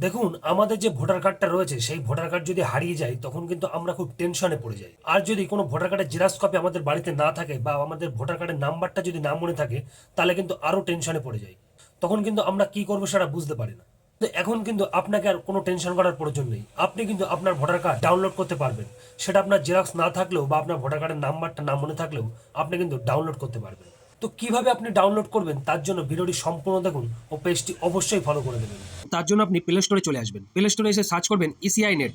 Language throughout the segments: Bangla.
দেখুন, আমাদের যে ভোটার কার্ডটা রয়েছে সেই ভোটার কার্ড যদি হারিয়ে যায় তখন কিন্তু আমরা খুব টেনশনে পড়ে যাই। আর যদি কোনো ভোটার কার্ডের জেরক্স কপি আমাদের বাড়িতে না থাকে বা আমাদের ভোটার কার্ডের নাম্বারটা যদি না মনে থাকে, তাহলে কিন্তু আরো টেনশনে পড়ে যাই। তখন কিন্তু আমরা কি করবো সেটা বুঝতে পারি না। তো এখন কিন্তু আপনাকে আর কোনো টেনশন করার প্রয়োজন নেই। আপনি কিন্তু আপনার ভোটার কার্ড ডাউনলোড করতে পারবেন। সেটা আপনার জেরক্স না থাকলেও বা আপনার ভোটার কার্ডের নাম্বারটা না মনে থাকলেও আপনি কিন্তু ডাউনলোড করতে পারবেন। তো কিভাবে আপনি ডাউনলোড করবেন তার জন্য ভিডিওটি সম্পূর্ণ দেখুন ও পেজটি অবশ্যই ফলো করে দেবেন। তার জন্য আপনি প্লে স্টোরে চলে আসবেন। প্লে স্টোরে এসে সার্চ করবেন ইসিআই নেট।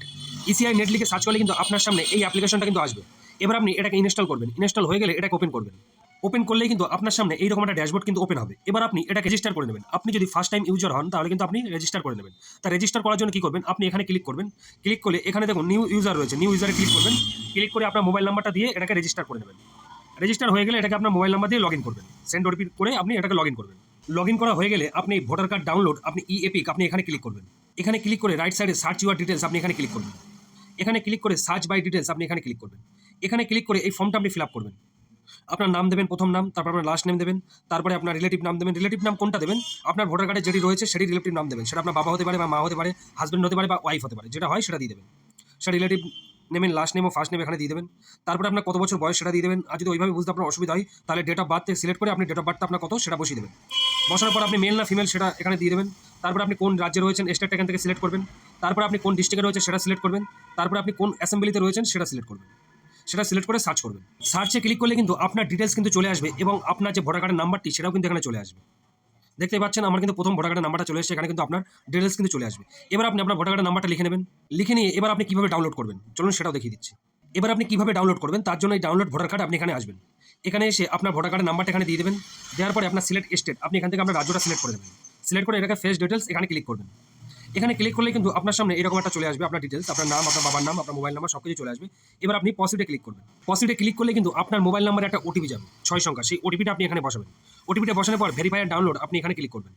ইসিআই নেট লিখে সার্চ করলে কিন্তু আপনার সামনে এই অ্যাপ্লিকেশনটা কিন্তু আসবে। এবার আপনি এটাকে ইনস্টল করবেন। ইনস্টল হয়ে গেলে এটাকে ওপেন করবেন। ওপেন করলেই কিন্তু আপনার সামনে এইরকম একটা ড্যাশবোর্ড কিন্তু ওপেন হবে। এবার আপনি এটাকে রেজিস্টার করে নেবেন। আপনি যদি ফার্স্ট টাইম ইউজার হন তাহলে কিন্তু আপনি রেজিস্টার করে নেবেন। তা রেজিস্টার করার জন্য কি করবেন, আপনি এখানে ক্লিক করবেন। ক্লিক করলে এখানে দেখুন নিউ ইউজার রয়েছে, নিউ ইউজারে ক্লিক করবেন। ক্লিক করে আপনার মোবাইল নাম্বারটা দিয়ে এটাকে রেজিস্টার করে নেবেন। রেজিস্টার হয়ে গেলে এটাকে আপনার মোবাইল নাম্বার দিয়ে লগ ইন করবেন। সেন্ড ওটিপি করে আপনি এটাকে লগ ইন করবেন। লগ ইন করা হয়ে গেলে আপনি ভোটার কার্ড ডাউনলোড, আপনি ই এপিক আপনি এখানে ক্লিক করবেন। এখানে ক্লিক করে রাইট সাইডে সার্চ ইউর ডিটেলস আপনি এখানে ক্লিক করবেন। এখানে ক্লিক করে সার্চ বাই ডিটেলস আপনি এখানে ক্লিক করবেন। এখানে ক্লিক করে এই ফর্মটা আপনি ফিল আপ করবেন। আপনার নাম দেবেন, প্রথম নাম, তারপর আপনার লাস্ট নেম দেবেন, তারপরে আপনার রিলেটিভ নাম দেবেন। রিলেটিভ নাম কোনটা দেবেন, আপনার ভোটার কার্ডে যেটি রয়েছে সেটি রিলেটিভ নাম দেবেন। সেটা আপনার বাবা হতে পারে বা মা হতে পারে, হাজব্যান্ড হতে পারে বা ওয়াইফ হতে পারে, যেটা হয় সেটা দিয়ে দেবেন। সেটা রিলেটিভ নেমেন, লাস্ট নেম ও ফার্স্ট নেম এখানে দিয়ে দেবেন। তারপরে আপনার কত বছর বয়স সেটা দিয়ে দেবেন। আর যদি ওইভাবে বুঝতে আপনার অসুবিধা হয় তাহলে ডেট অফ বার্থ সিলেক্ট করে আপনি ডেট অফ বার্থটা আপনার কত সেটা বসিয়ে দেবেন। বসানোর পর আপনি মেল না ফিমেল সেটা এখানে দিয়ে দেবেন। তারপরে আপনি কোন রাজ্যে রয়েছেন স্টেট এখান থেকে সিলেক্ট করবেন। তারপরে আপনি কোন ডিস্ট্রিক্টে রয়েছে সেটা সিলেক্ট করবেন। তারপরে আপনি কোন অ্যাসেম্বলিতে রয়েছেন সেটা সিলেক্ট করবেন। সেটা সিলেক্ট করে সার্চ করবেন। সার্চে ক্লিক করলে কিন্তু আপনার ডিটেলস কিন্তু চলে আসবে এবং আপনার যে ভোটার কার্ডের নাম্বারটি সেটাও কিন্তু এখানে চলে আসবে। দেখতে পাচ্ছেন আমার কিন্তু প্রথম ভোটার কার্ডের নাম্বারটা চলে এসেছে। এখানে কিন্তু আপনার ডিটেলস কিন্তু চলে আসবে। এবার আপনি আপনার ভোটার কার্ডের নাম্বারটা লিখে নেবেন। লিখে নিয়ে এবার আপনি কিভাবে ডাউনলোড করবেন চলুন সেটাও দেখিয়ে দিচ্ছি। এবার আপনি কিভাবে ডাউনলোড করবেন তার জন্য এই ডাউনলোড ভোটার কার্ড আপনি এখানে আসবেন। এখানে এসে আপনার ভোটার কার্ডের নাম্বারটা এখানে দিয়ে দেবেন। দেওয়ার পরে আপনার সিলেক্ট স্টেট আপনি এখান থেকে আপনার রাজ্যটা সিলেক্ট করে দেবেন। সিলেক্ট করে এটাকে ফেস ডিটেলস এখানে ক্লিক করবেন। এখানে ক্লিক করলে কিন্তু আপনার সামনে এরকম একটা চলে আসবে, আপনার ডিটেলস, আপনার নাম, আপনার বাবার নাম, আপনার মোবাইল নাম্বার সব কিছু চলে আসবে। এবার আপনি পসিটে ক্লিক করবেন। পসিটে ক্লিক করলে কিন্তু আপনার মোবাইল নাম্বারে একটা ওটিপি যাবে 6 সংখ্যা, সেই ওটিপিটা আপনি এখানে বসাবেন। ওটিপিটা বসানোর পর ভেরিফাই অ্যান্ড ডাউনলোড আপনি এখানে ক্লিক করবেন।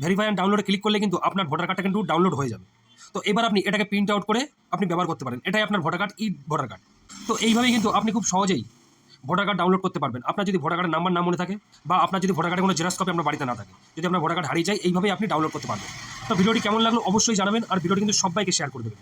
ভেরিফাই অ্যান্ড ডাউনলোডে ক্লিক করলে কিন্তু আপনার ভোটার কার্ডটা কিন্তু ডাউনলোড হয়ে যাবে। তো এবার আপনি এটাকে প্রিন্ট আউট করে আপনি ব্যবহার করতে পারেন। এটাই আপনার ভোটার কার্ড, ই ভোটার কার্ড। তো এইভাবেই কিন্তু আপনি খুব সহজেই ভোটার কার্ড ডাউনলোড করতে পারবেন। আপনার যদি ভোটার কার্ডের নাম্বার না মনে থাকে বা আপনার যদি ভোটার কার্ডের কোনো জেরক্স কপি আপনার বাড়িতে না থাকে, যদি আপনার ভোটার কার্ড হারিয়ে যায়, এইভাবেই আপনি ডাউনলোড করতে পারবেন। তো ভিডিওটি কেমন লাগলো অবশ্যই জানাবেন আর ভিডিওটি কিন্তু সবাইকে শেয়ার করে দেবেন।